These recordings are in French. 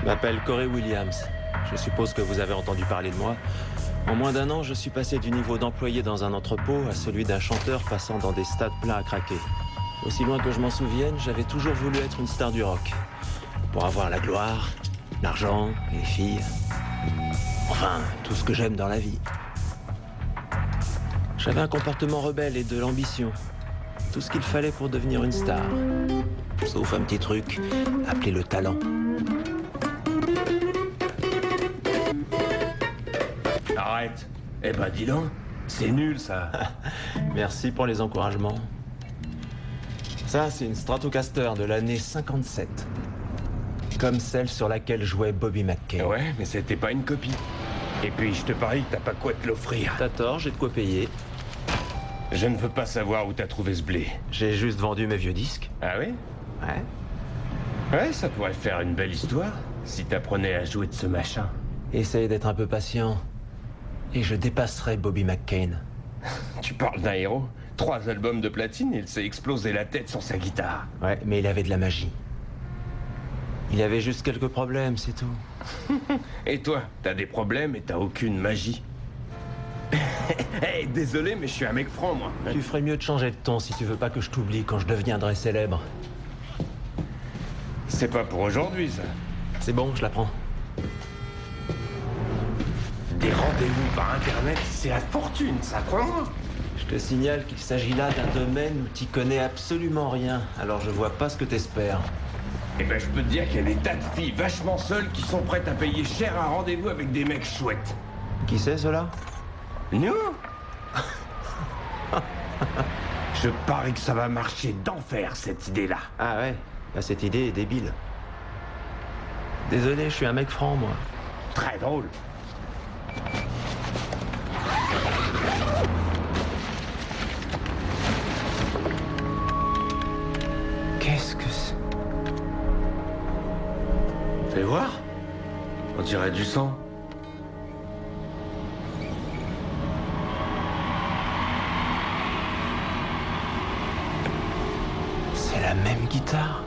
m'appelle Corey Williams. Je suppose que vous avez entendu parler de moi. En moins d'1 an, je suis passé du niveau d'employé dans un entrepôt à celui d'un chanteur passant dans des stades pleins à craquer. Aussi loin que je m'en souvienne, j'avais toujours voulu être une star du rock. Pour avoir la gloire, l'argent, les filles. Enfin, tout ce que j'aime dans la vie. J'avais un comportement rebelle et de l'ambition. Tout ce qu'il fallait pour devenir une star. Sauf un petit truc, appelé le talent. Arrête. Eh ben dis donc, c'est nul ça. Merci pour les encouragements. Ça, c'est une Stratocaster de l'année 57. Comme celle sur laquelle jouait Bobby McCain. Ouais, mais c'était pas une copie. Et puis je te parie que t'as pas quoi te l'offrir. T'as tort, j'ai de quoi payer. Je ne veux pas savoir où t'as trouvé ce blé. J'ai juste vendu mes vieux disques. Ah oui? Ouais. Ouais, ça pourrait faire une belle histoire, si t'apprenais à jouer de ce machin. Essaye d'être un peu patient. Et je dépasserai Bobby McCain. Tu parles d'un héros? 3 albums de platine, il s'est explosé la tête sur sa guitare. Ouais, mais il avait de la magie. Il avait juste quelques problèmes, c'est tout. Et toi, t'as des problèmes et t'as aucune magie. Hey, désolé, mais je suis un mec franc, moi. Tu ferais mieux de changer de ton si tu veux pas que je t'oublie quand je deviendrai célèbre. C'est pas pour aujourd'hui, ça. C'est bon, je la prends. Des rendez-vous par Internet, c'est la fortune, ça, crois-moi. Je te signale qu'il s'agit là d'un domaine où t'y connais absolument rien, alors je vois pas ce que t'espères. Eh ben, je peux te dire qu'il y a des tas de filles vachement seules qui sont prêtes à payer cher un rendez-vous avec des mecs chouettes. Qui c'est, cela? Nous? Je parie que ça va marcher d'enfer, cette idée-là. Ah ouais, bah, cette idée est débile. Désolé, je suis un mec franc, moi. Très drôle. Qu'est-ce que c'est? Fais voir. On dirait du sang. C'est la même guitare.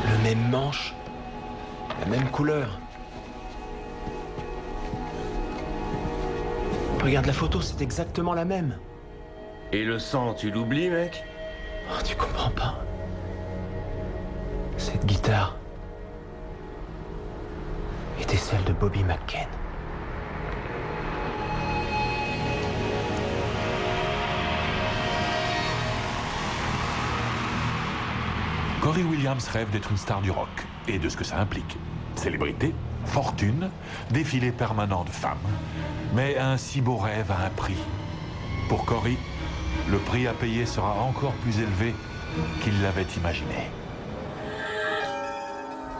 Le même manche. La même couleur. Regarde la photo, c'est exactement la même. Et le sang, tu l'oublies, mec? Oh, tu comprends pas. Cette guitare était celle de Bobby McCain. Corey Williams rêve d'être une star du rock et de ce que ça implique. Célébrité, fortune, défilé permanent de femmes. Mais un si beau rêve a un prix. Pour Corey, le prix à payer sera encore plus élevé qu'il l'avait imaginé.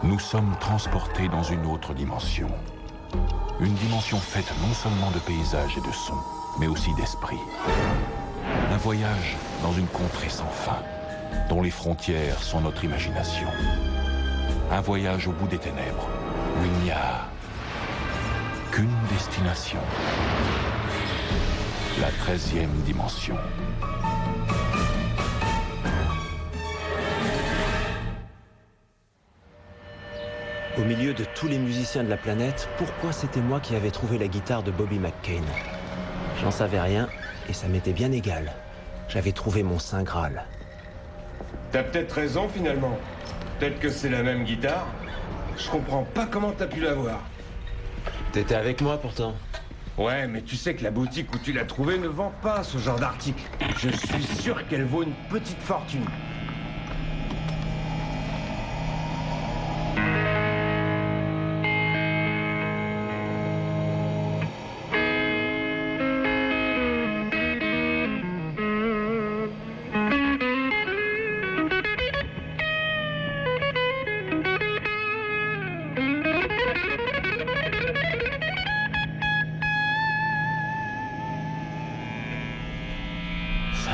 Nous sommes transportés dans une autre dimension. Une dimension faite non seulement de paysages et de sons, mais aussi d'esprit. Un voyage dans une contrée sans fin, dont les frontières sont notre imagination. Un voyage au bout des ténèbres, où il n'y a qu'une destination. La 13e dimension. Au milieu de tous les musiciens de la planète, pourquoi c'était moi qui avais trouvé la guitare de Bobby McCain? J'en savais rien, et ça m'était bien égal. J'avais trouvé mon Saint Graal. T'as peut-être raison, finalement. Peut-être que c'est la même guitare. Je comprends pas comment t'as pu l'avoir. T'étais avec moi, pourtant. Ouais, mais tu sais que la boutique où tu l'as trouvée ne vend pas ce genre d'article. Je suis sûr qu'elle vaut une petite fortune.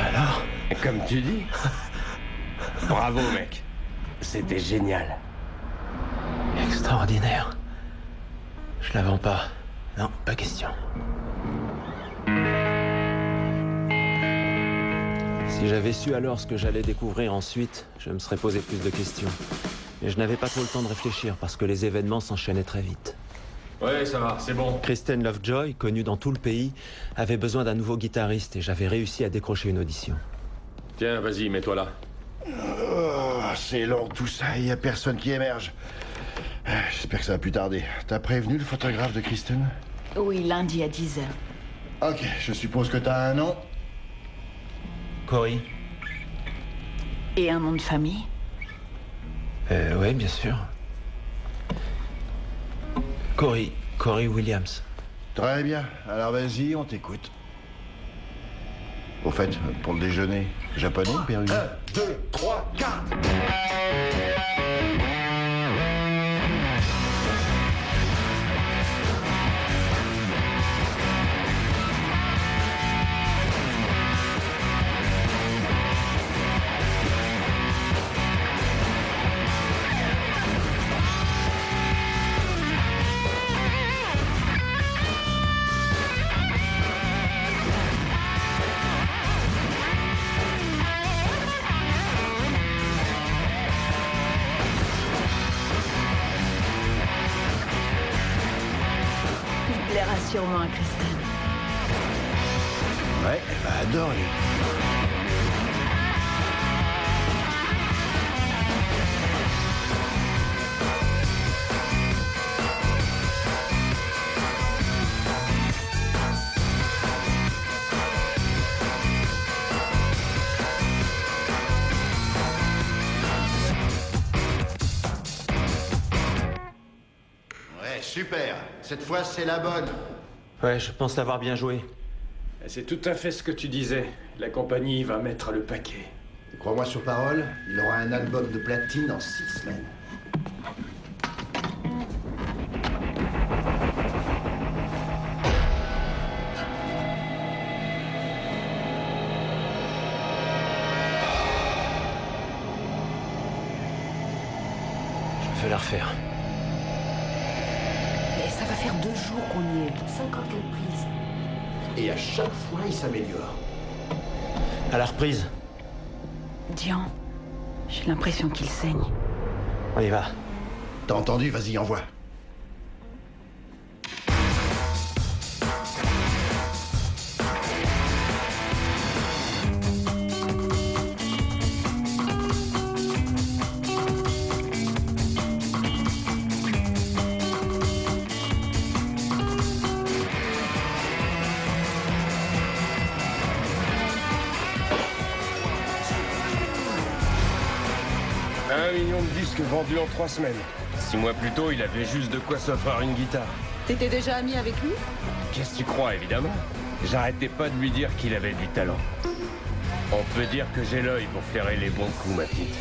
Alors? Comme tu dis. Bravo, mec. C'était génial. Extraordinaire. Je la vends pas. Non, pas question. Si j'avais su alors ce que j'allais découvrir ensuite, je me serais posé plus de questions. Mais je n'avais pas trop le temps de réfléchir parce que les événements s'enchaînaient très vite. Ouais, ça va, c'est bon. Kristen Lovejoy, connue dans tout le pays, avait besoin d'un nouveau guitariste et j'avais réussi à décrocher une audition. Tiens, vas-y, mets-toi là. Oh, c'est long tout ça, il y a personne qui émerge. J'espère que ça va plus tarder. T'as prévenu le photographe de Kristen? Oui, lundi à 10h. Ok, je suppose que t'as un nom? Cory? Et un nom de famille? Oui, bien sûr. Cory Williams. Très bien, alors vas-y, on t'écoute. Au fait, pour le déjeuner, japonais ou péruvien? 1, 2, 3, 4. Il plaira sûrement à Kristen. Ouais, elle va adorer. Ouais, super. Cette fois, c'est la bonne. Ouais, je pense l'avoir bien joué. C'est tout à fait ce que tu disais. La compagnie va mettre le paquet. Crois-moi sur parole, il aura un album de platine dans 6 semaines. Je vais la refaire. Mais ça va faire 2 jours qu'on y est. 54 prises. Et à chaque fois, il s'améliore. À la reprise. Dian, j'ai l'impression qu'il saigne. On y va. T'as entendu? Vas-y, envoie. Un million de disques vendus en 3 semaines. 6 mois plus tôt, il avait juste de quoi s'offrir une guitare. T'étais déjà ami avec lui? Qu'est-ce que tu crois, évidemment? J'arrêtais pas de lui dire qu'il avait du talent. On peut dire que j'ai l'œil pour flairer les bons coups, ma petite.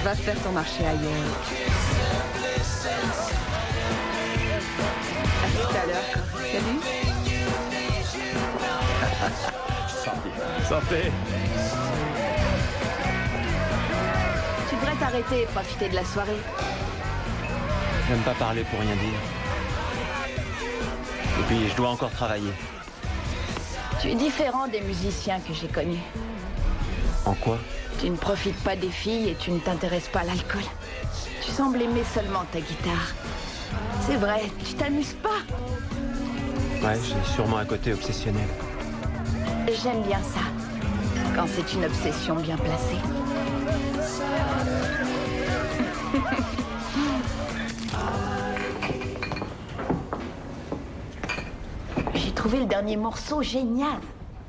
Va faire ton marché ailleurs. À tout à l'heure. Salut. Santé. Tu devrais t'arrêter et profiter de la soirée. J'aime pas parler pour rien dire. Et puis, je dois encore travailler. Tu es différent des musiciens que j'ai connus. En quoi? Tu ne profites pas des filles et tu ne t'intéresses pas à l'alcool. Tu sembles aimer seulement ta guitare. C'est vrai, tu t'amuses pas. Ouais, j'ai sûrement un côté obsessionnel. J'aime bien ça. Quand c'est une obsession bien placée. J'ai trouvé le dernier morceau génial.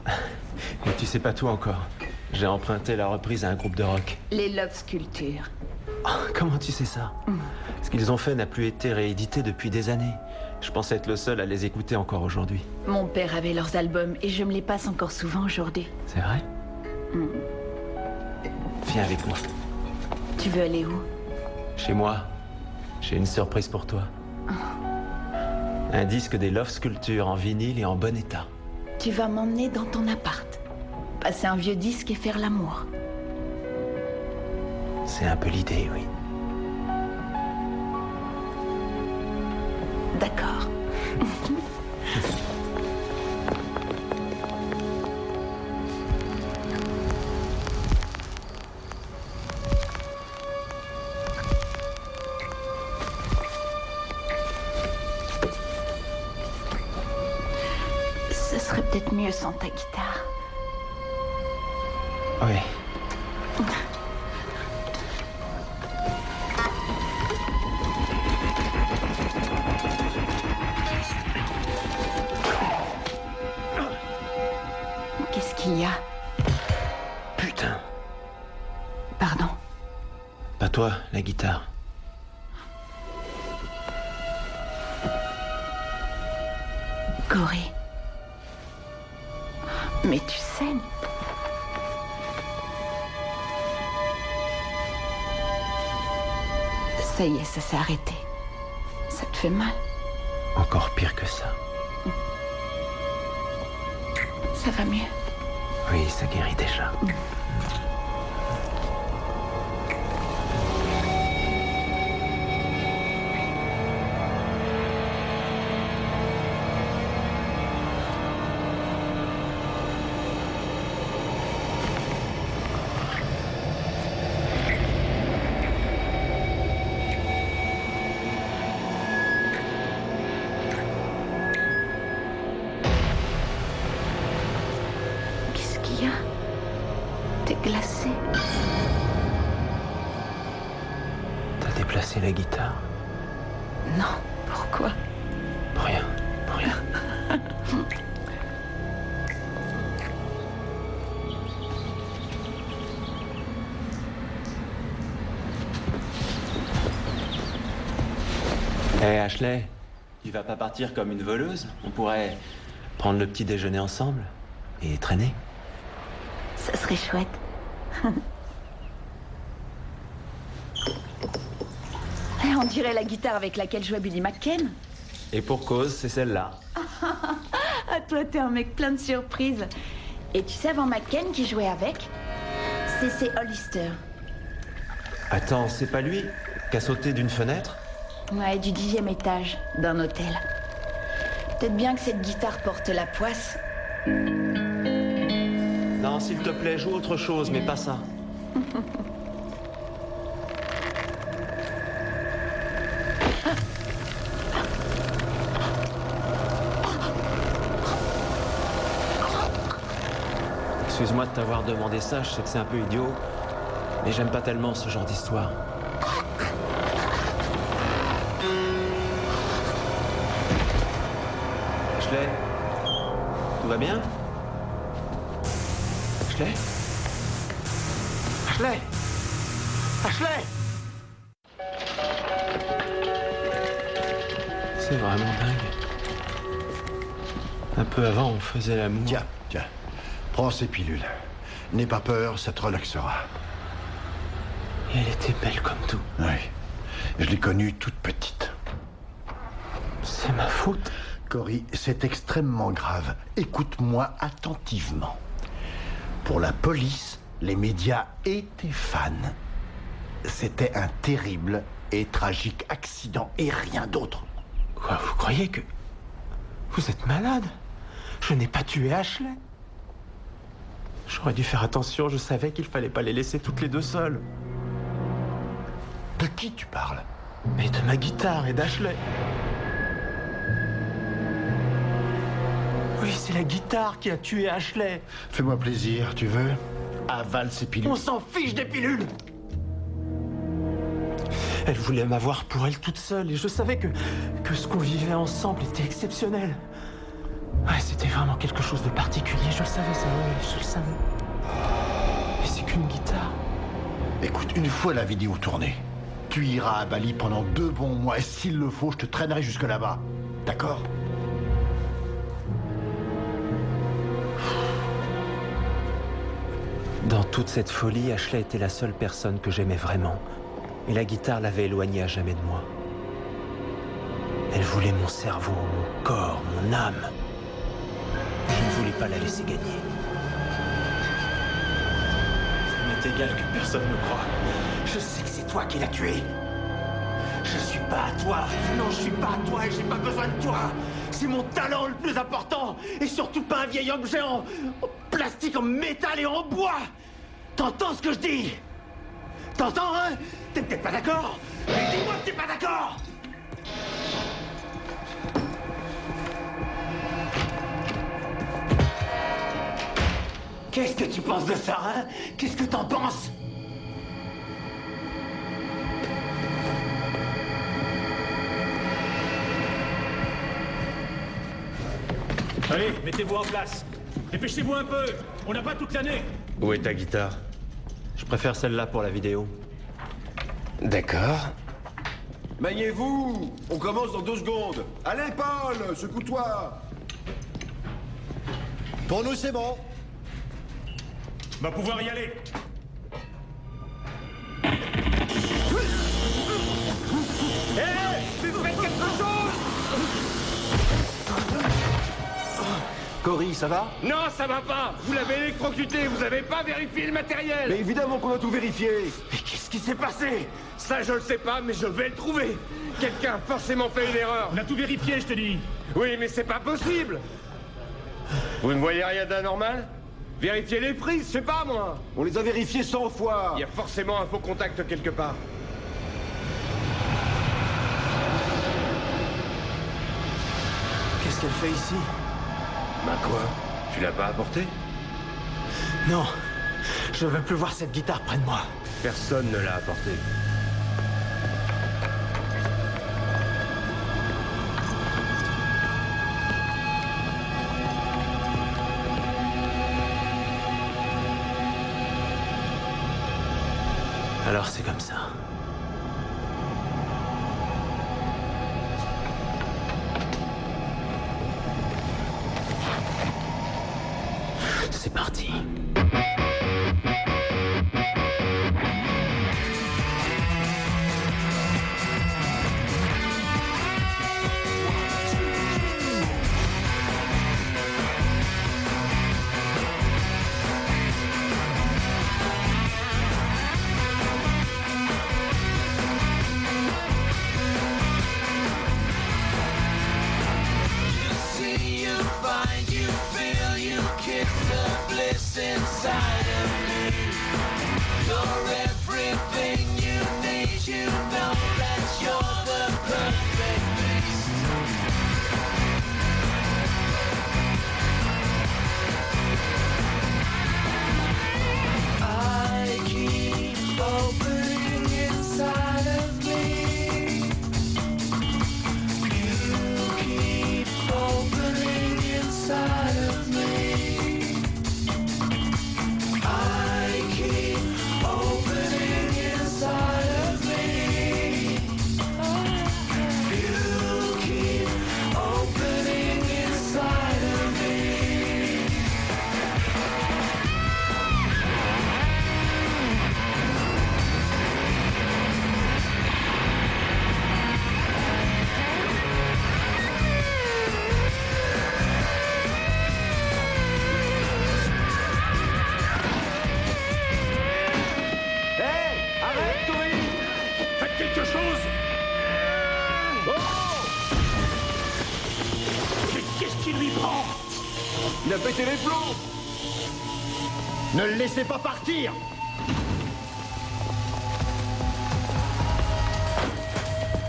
Mais tu sais pas tout encore. J'ai emprunté la reprise à un groupe de rock. Les Love Sculptures. Oh, comment tu sais ça? Ce qu'ils ont fait n'a plus été réédité depuis des années. Je pensais être le seul à les écouter encore aujourd'hui. Mon père avait leurs albums et je me les passe encore souvent aujourd'hui. C'est vrai? Viens avec moi. Tu veux aller où? Chez moi, j'ai une surprise pour toi. Un disque des Love Sculptures en vinyle et en bon état. Tu vas m'emmener dans ton appart. Passer un vieux disque et faire l'amour. C'est un peu l'idée, oui. D'accord. peut-être mieux sans ta guitare. Oui. Qu'est-ce qu'il y a? Putain. Pardon. Pas toi, la guitare. Corey. Mais tu saignes. Ça y est, ça s'est arrêté. Ça te fait mal? Encore pire que ça. Ça va mieux? Oui, ça guérit déjà. Qu'est-ce qu'il y a? T'es glacé. T'as déplacé la guitare? Non, pourquoi? Pour rien, pour rien. Hé Ashley, tu vas pas partir comme une voleuse? On pourrait prendre le petit déjeuner ensemble et traîner. Ça serait chouette. On dirait la guitare avec laquelle jouait Billy McKen. Et pour cause, c'est celle-là. Ah, toi, t'es un mec plein de surprises. Et tu sais, avant McKen qui jouait avec, c'est Hollister. Attends, c'est pas lui qui a sauté d'une fenêtre? Ouais, du 10e étage d'un hôtel. Peut-être bien que cette guitare porte la poisse. Non, s'il te plaît, joue autre chose, mais pas ça. Excuse-moi de t'avoir demandé ça, je sais que c'est un peu idiot, mais j'aime pas tellement ce genre d'histoire. Ashley, tout va bien? Ashley? Ashley? Ashley? C'est vraiment dingue. Un peu avant, on faisait l'amour. Tiens, prends ces pilules. N'aie pas peur, ça te relaxera. Et elle était belle comme tout. Oui, je l'ai connue toute petite. C'est ma faute. Corey, c'est extrêmement grave. Écoute-moi attentivement. Pour la police, les médias et tes fans, c'était un terrible et tragique accident et rien d'autre. Quoi, vous croyez que... Vous êtes malade? Je n'ai pas tué Ashley. J'aurais dû faire attention, je savais qu'il fallait pas les laisser toutes les deux seules. De qui tu parles? Mais de ma guitare et d'Ashley. Oui, c'est la guitare qui a tué Ashley. Fais-moi plaisir, tu veux? Avale ces pilules. On s'en fiche des pilules. Elle voulait m'avoir pour elle toute seule et je savais que ce qu'on vivait ensemble était exceptionnel. Ouais, c'était vraiment quelque chose de particulier, je le savais ça, oui, je le savais. Mais c'est qu'une guitare. Écoute, une fois la vidéo tournée, tu iras à Bali pendant 2 bons mois et s'il le faut, je te traînerai jusque là-bas. D'accord? Dans toute cette folie, Ashley était la seule personne que j'aimais vraiment. Et la guitare l'avait éloignée à jamais de moi. Elle voulait mon cerveau, mon corps, mon âme. Je ne voulais pas la laisser gagner. Ça m'est égal que personne ne croie. Je sais que c'est toi qui l'as tué. Je suis pas à toi. Non, je suis pas à toi et j'ai pas besoin de toi. C'est mon talent le plus important. Et surtout pas un vieil objet en plastique, en métal et en bois. T'entends ce que je dis? T'entends, hein? T'es peut-être pas d'accord? Mais dis-moi que t'es pas d'accord! Qu'est-ce que tu penses de ça, hein? Qu'est-ce que t'en penses? Allez, mettez-vous en place. Dépêchez-vous un peu. On n'a pas toute l'année. Où est ta guitare? Je préfère celle-là pour la vidéo. D'accord. Maniez-vous! On commence dans 2 secondes. Allez, Paul, secoue-toi! Pour nous, c'est bon. Va pouvoir y aller. Cory, ça va? Non, ça va pas! Vous l'avez électrocuté, vous avez pas vérifié le matériel! Mais évidemment qu'on a tout vérifié! Mais qu'est-ce qui s'est passé? Ça, je le sais pas, mais je vais le trouver! Quelqu'un a forcément fait une erreur! On a tout vérifié, je te dis. Oui, mais c'est pas possible! Vous ne voyez rien d'anormal? Vérifiez les prises, je sais pas moi! On les a vérifiés 100 fois! Il y a forcément un faux contact quelque part. Qu'est-ce qu'elle fait ici? Bah quoi? Tu l'as pas apporté? Non, je veux plus voir cette guitare près de moi. Personne ne l'a apporté. Alors c'est comme ça. C'est parti. Il a pété les plombs! Ne le laissez pas partir.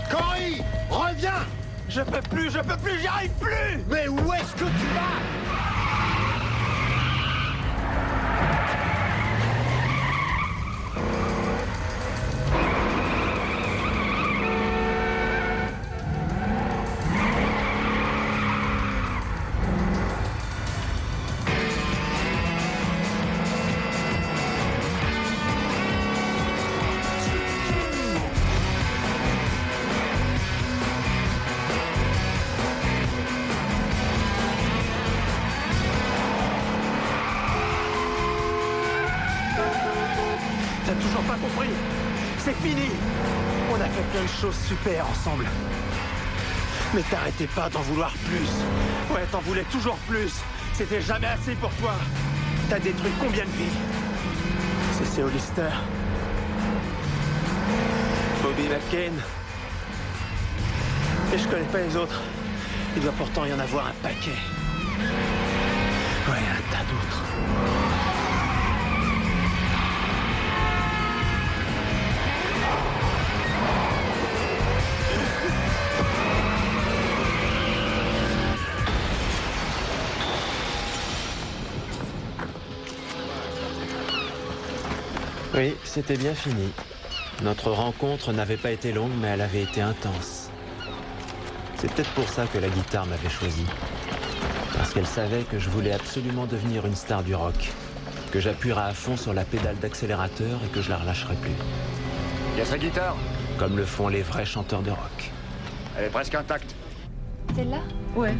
Cory, reviens. Je peux plus, j'y arrive plus! Mais où est-ce que tu vas? T'as toujours pas compris? C'est fini! On a fait plein de choses super ensemble. Mais t'arrêtais pas d'en vouloir plus. Ouais, t'en voulais toujours plus. C'était jamais assez pour toi. T'as détruit combien de vies? C.C. Hollister, Bobby McCain. Et je connais pas les autres. Il doit pourtant y en avoir un paquet. Ouais, un tas d'autres. Oui, c'était bien fini. Notre rencontre n'avait pas été longue, mais elle avait été intense. C'est peut-être pour ça que la guitare m'avait choisi. Parce qu'elle savait que je voulais absolument devenir une star du rock. Que j'appuierais à fond sur la pédale d'accélérateur et que je la relâcherais plus. Il y a sa guitare. Comme le font les vrais chanteurs de rock. Elle est presque intacte. Celle-là? Ouais.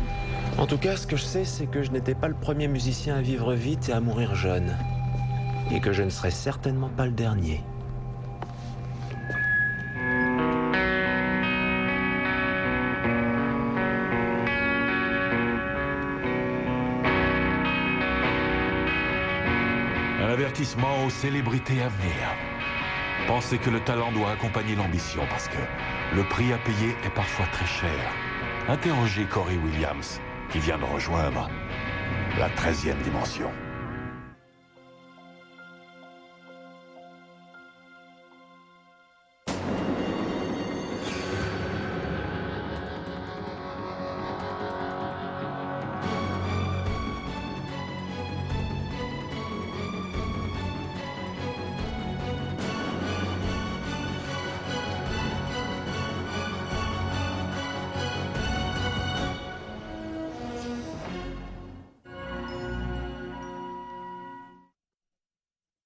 En tout cas, ce que je sais, c'est que je n'étais pas le premier musicien à vivre vite et à mourir jeune. Et que je ne serai certainement pas le dernier. Un avertissement aux célébrités à venir. Pensez que le talent doit accompagner l'ambition parce que le prix à payer est parfois très cher. Interrogez Corey Williams, qui vient de rejoindre la 13e dimension.